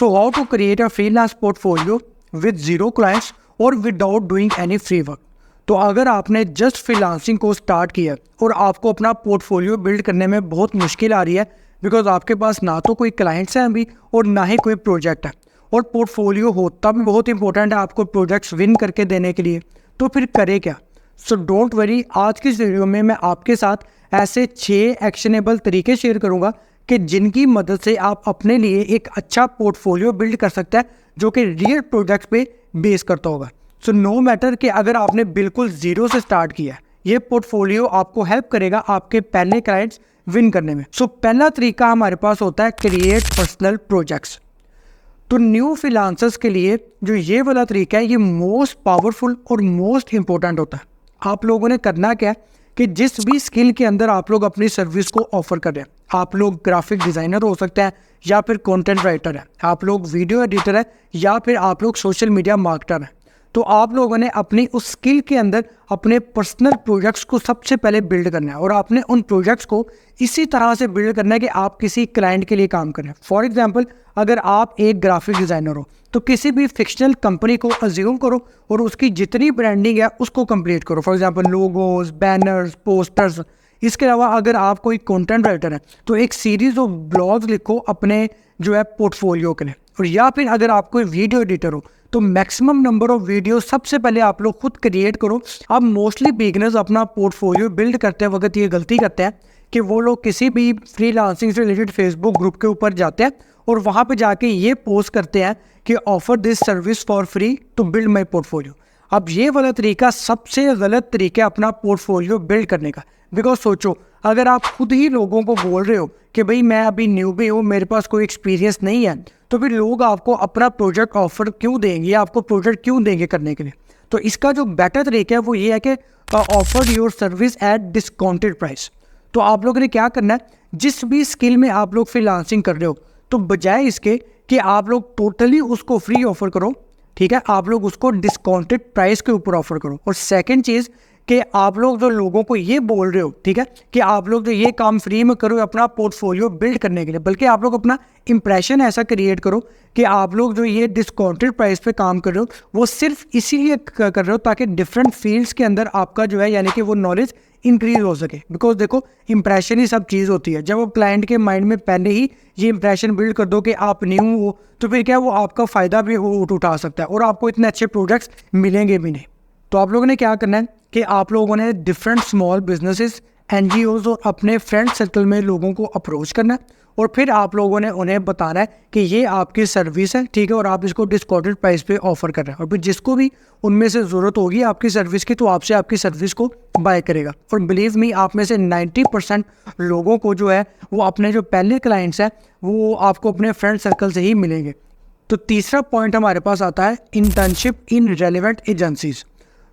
So how to create a freelance portfolio with zero clients और without doing any free work. तो अगर आपने just freelancing को start किया और आपको अपना पोर्टफोलियो बिल्ड करने में बहुत मुश्किल आ रही है बिकॉज आपके पास ना तो कोई क्लाइंट्स हैं अभी और ना ही कोई प्रोजेक्ट है, और पोर्टफोलियो होता भी बहुत इंपॉर्टेंट है आपको प्रोजेक्ट्स विन करके देने के लिए, तो फिर करे क्या। सो डोंट वरी, आज की वीडियो में मैं आपके साथ ऐसे 6 एक्शनेबल तरीके शेयर करूंगा कि जिनकी मदद से आप अपने लिए एक अच्छा पोर्टफोलियो बिल्ड कर सकते हैं जो कि रियल प्रोजेक्ट पे बेस करता होगा। सो नो मैटर कि अगर आपने बिल्कुल ज़ीरो से स्टार्ट किया है, ये पोर्टफोलियो आपको हेल्प करेगा आपके पहले क्लाइंट्स विन करने में। सो पहला तरीका हमारे पास होता है क्रिएट पर्सनल प्रोजेक्ट्स। तो न्यू फ्रीलांसर्स के लिए जो ये वाला तरीका है ये मोस्ट पावरफुल और मोस्ट इंपॉर्टेंट होता है। आप लोगों ने करना क्या है कि जिस भी स्किल के अंदर आप लोग अपनी सर्विस को ऑफर कर रहे हैं, आप लोग ग्राफिक डिज़ाइनर हो सकते हैं या फिर कंटेंट राइटर है, आप लोग वीडियो एडिटर है या फिर आप लोग सोशल मीडिया मार्केटर हैं, तो आप लोगों ने अपनी उस स्किल के अंदर अपने पर्सनल प्रोजेक्ट्स को सबसे पहले बिल्ड करना है और आपने उन प्रोजेक्ट्स को इसी तरह से बिल्ड करना है कि आप किसी क्लाइंट के लिए काम करें। फॉर एग्जांपल, अगर आप एक ग्राफिक डिज़ाइनर हो तो किसी भी फिक्शनल कंपनी को अज्यूम करो और उसकी जितनी ब्रांडिंग है उसको कंप्लीट करो। For example logos, banners, posters. इसके अलावा अगर आप कोई कंटेंट राइटर है तो एक सीरीज़ ऑफ ब्लॉग्स लिखो अपने जो है पोर्टफोलियो के लिए, और या फिर अगर आप कोई वीडियो एडिटर हो तो मैक्सिमम नंबर ऑफ वीडियो सबसे पहले आप लोग खुद क्रिएट करो। अब मोस्टली बिगनर्स अपना पोर्टफोलियो बिल्ड करते वक्त ये गलती करते हैं कि वो लोग किसी भी फ्रीलांसिंग से रिलेटेड फेसबुक ग्रुप के ऊपर जाते हैं और वहाँ पे जाके ये पोस्ट करते हैं कि offer this service for free to build my portfolio. अब ये वाला तरीका सबसे गलत तरीका अपना पोर्टफोलियो बिल्ड करने का। बिकॉज सोचो, अगर आप खुद ही लोगों को बोल रहे हो कि भाई मैं अभी न्यूबी हूँ, मेरे पास कोई एक्सपीरियंस नहीं है, तो फिर लोग आपको अपना प्रोजेक्ट ऑफर क्यों देंगे, आपको प्रोजेक्ट क्यों देंगे करने के लिए। तो इसका जो बेटर तरीका है वो ये है कि offer your service eight discounted price. तो आप लोगों ने क्या करना है, जिस भी स्किल में आप लोग फ्रीलांसिंग कर रहे हो तो बजाय इसके कि आप लोग टोटली उसको फ्री ऑफर करो, ठीक है, आप लोग उसको डिस्काउंटेड प्राइस के ऊपर ऑफर करो। और सेकंड चीज़ कि आप लोग जो लोगों को ये बोल रहे हो, ठीक है, कि आप लोग जो ये काम फ्री में करो अपना पोर्टफोलियो बिल्ड करने के लिए, बल्कि आप लोग अपना इंप्रेशन ऐसा क्रिएट करो कि आप लोग जो ये डिस्काउंटेड प्राइस पे काम कर रहे हो वो सिर्फ इसीलिए कर रहे हो ताकि डिफरेंट फील्ड्स के अंदर आपका जो है यानी कि वो नॉलेज इंक्रीज हो सके। बिकॉज देखो, इंप्रेशन ही सब चीज़ होती है। जब वो क्लाइंट के माइंड में पहले ही ये इंप्रेशन बिल्ड कर दो कि आप न्यू हो तो फिर क्या वो आपका फ़ायदा भी उठा सकता है और आपको इतने अच्छे प्रोजेक्ट्स मिलेंगे भी नहीं। तो आप लोगों ने क्या करना है कि आप लोगों ने डिफरेंट स्मॉल बिजनेसेस, NGOs और अपने फ्रेंड सर्कल में लोगों को अप्रोच करना है और फिर आप लोगों ने उन्हें बताना है कि ये आपकी सर्विस है, ठीक है, और आप इसको डिस्काउंटेड प्राइस पे ऑफर कर रहे हैं, और फिर जिसको भी उनमें से ज़रूरत होगी आपकी सर्विस की तो आपसे आपकी सर्विस को बाय करेगा। और बिलीव मी, आप में से 90% लोगों को जो है वो अपने जो पहले क्लाइंट्स हैं वो आपको अपने फ्रेंड सर्कल से ही मिलेंगे। तो तीसरा पॉइंट हमारे पास आता है इंटर्नशिप इन रेलिवेंट एजेंसीज।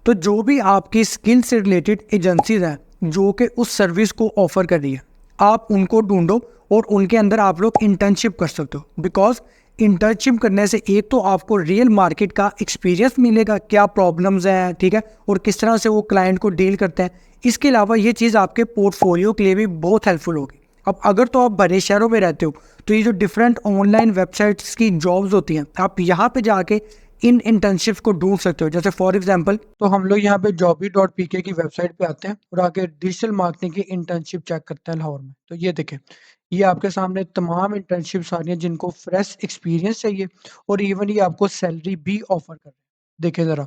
तो जो भी आपकी स्किल से रिलेटेड एजेंसीज हैं जो कि उस सर्विस को ऑफर कर रही है, आप उनको ढूंढो और उनके अंदर आप लोग इंटर्नशिप कर सकते हो। बिकॉज इंटर्नशिप करने से एक तो आपको रियल मार्केट का एक्सपीरियंस मिलेगा, क्या प्रॉब्लम्स हैं, ठीक है, और किस तरह से वो क्लाइंट को डील करते हैं। इसके अलावा ये चीज़ आपके पोर्टफोलियो के लिए भी बहुत हेल्पफुल होगी। अब अगर तो आप बड़े शहरों में रहते हो तो ये जो डिफरेंट ऑनलाइन वेबसाइट्स की जॉब्स होती हैं, आप यहाँ पे जाके इन इंटर्नशिप्स को ढूंढ सकते हो। जैसे फॉर एग्जांपल, तो हम लोग यहाँ पे jobby.pk की वेबसाइट पे आते हैं और आगे डिजिटल मार्केटिंग की इंटर्नशिप चेक करते हैं लाहौर में। तो ये देखें, ये आपके सामने तमाम इंटर्नशिप्स आ रही हैं जिनको फ्रेश एक्सपीरियंस चाहिए और इवन ये आपको सैलरी भी ऑफर कर रहे हैं। देखें ज़रा,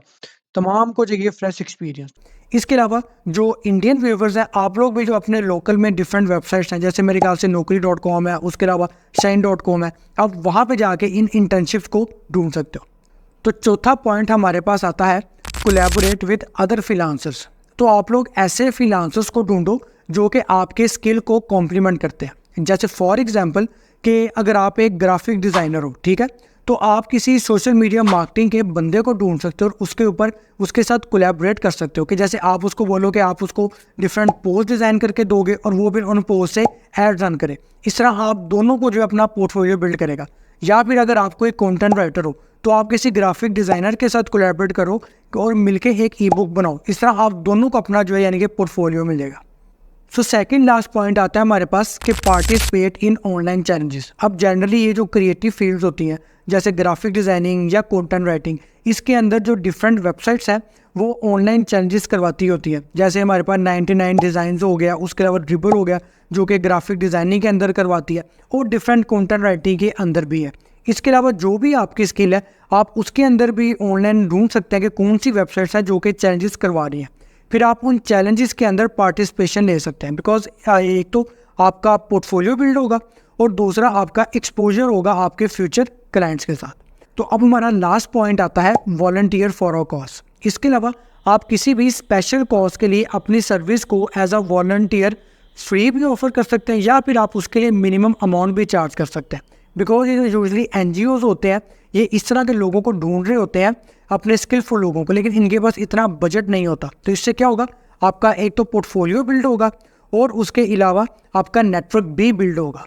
तमाम को चाहिए फ्रेश एक्सपीरियंस। इसके अलावा जो इंडियन व्यूवर्स हैं, आप लोग भी जो अपने लोकल में डिफरेंट वेबसाइट्स हैं, जैसे मेरे ख्याल से naukri.com है, उसके अलावा shine.com है, आप वहाँ पे जाके इन इंटर्नशिप्स को ढूंढ सकते हो। तो चौथा पॉइंट हमारे पास आता है कोलैबोरेट विद अदर फ्रीलांसर्स। तो आप लोग ऐसे फ्रीलांसर्स को ढूंढो जो कि आपके स्किल को कॉम्प्लीमेंट करते हैं। जैसे फॉर एग्जांपल कि अगर आप एक ग्राफिक डिज़ाइनर हो, ठीक है, तो आप किसी सोशल मीडिया मार्केटिंग के बंदे को ढूंढ सकते हो और उसके ऊपर उसके साथ कोलैबोरेट कर सकते हो कि जैसे आप उसको बोलो कि आप उसको डिफरेंट पोस्ट डिज़ाइन करके दोगे और वो फिर उन पोस्ट से ऐड रन करे। इस तरह आप दोनों को जो अपना पोर्टफोलियो बिल्ड करेगा। या फिर अगर आप कोई कंटेंट राइटर हो तो आप किसी ग्राफिक डिज़ाइनर के साथ कोलैबोरेट करो और मिलके एक ई बुक बनाओ। इस तरह आप दोनों को अपना जो है यानी कि पोर्टफोलियो मिलेगा। सो सेकंड लास्ट पॉइंट आता है हमारे पास कि पार्टिसिपेट इन ऑनलाइन चैलेंजेस। अब जनरली ये जो क्रिएटिव फील्ड्स होती हैं जैसे ग्राफिक डिज़ाइनिंग या कंटेंट राइटिंग, इसके अंदर जो डिफरेंट वेबसाइट्स हैं वो ऑनलाइन चैलेंजेस करवाती होती है। जैसे हमारे पास 99 डिज़ाइंस हो गया, उसके अलावा ड्रिबल हो गया जो कि ग्राफिक डिज़ाइनिंग के अंदर करवाती है, और डिफरेंट कंटेंट राइटिंग के अंदर भी है। इसके अलावा जो भी आपकी स्किल है आप उसके अंदर भी ऑनलाइन ढूंढ सकते हैं कि कौन सी वेबसाइट्स हैं जो कि चैलेंजेस करवा रही हैं। फिर आप उन चैलेंजेस के अंदर पार्टिसिपेशन ले सकते हैं, बिकॉज एक तो आपका पोर्टफोलियो बिल्ड होगा और दूसरा आपका एक्सपोजर होगा आपके फ्यूचर क्लाइंट्स के साथ। तो अब हमारा लास्ट पॉइंट आता है वॉलंटियर फॉर अ कॉज। इसके अलावा आप किसी भी स्पेशल कॉज के लिए अपनी सर्विस को एज अ वॉलंटियर फ्री भी ऑफर कर सकते हैं या फिर आप उसके लिए मिनिमम अमाउंट भी चार्ज कर सकते हैं। बिकॉज ये यूजली NGOs होते हैं, ये इस तरह के लोगों को ढूंढ रहे होते हैं, अपने स्किलफुल लोगों को, लेकिन इनके पास इतना बजट नहीं होता। तो इससे क्या होगा, आपका एक तो पोर्टफोलियो बिल्ड होगा और उसके अलावा आपका नेटवर्क भी बिल्ड होगा।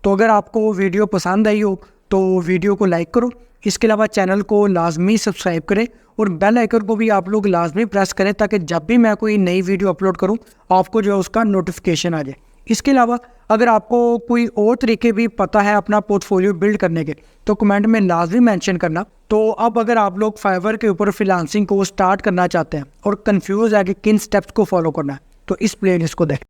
तो अगर आपको वीडियो पसंद आई हो तो वीडियो को लाइक करो, इसके अलावा चैनल को लाजमी सब्सक्राइब करें और बेल आइकन को भी आप लोग लाजमी प्रेस करें ताकि जब भी मैं कोई नई वीडियो अपलोड करूं आपको जो है उसका नोटिफिकेशन आ जाए। इसके अलावा अगर आपको कोई और तरीके भी पता है अपना पोर्टफोलियो बिल्ड करने के तो कमेंट में लाजमी मेंशन करना। तो अब अगर आप लोग फाइवर के ऊपर फ्रीलांसिंग को स्टार्ट करना चाहते हैं और कंफ्यूज है कि किन स्टेप्स को फॉलो करना है तो इस प्लेलिस्ट को देखें।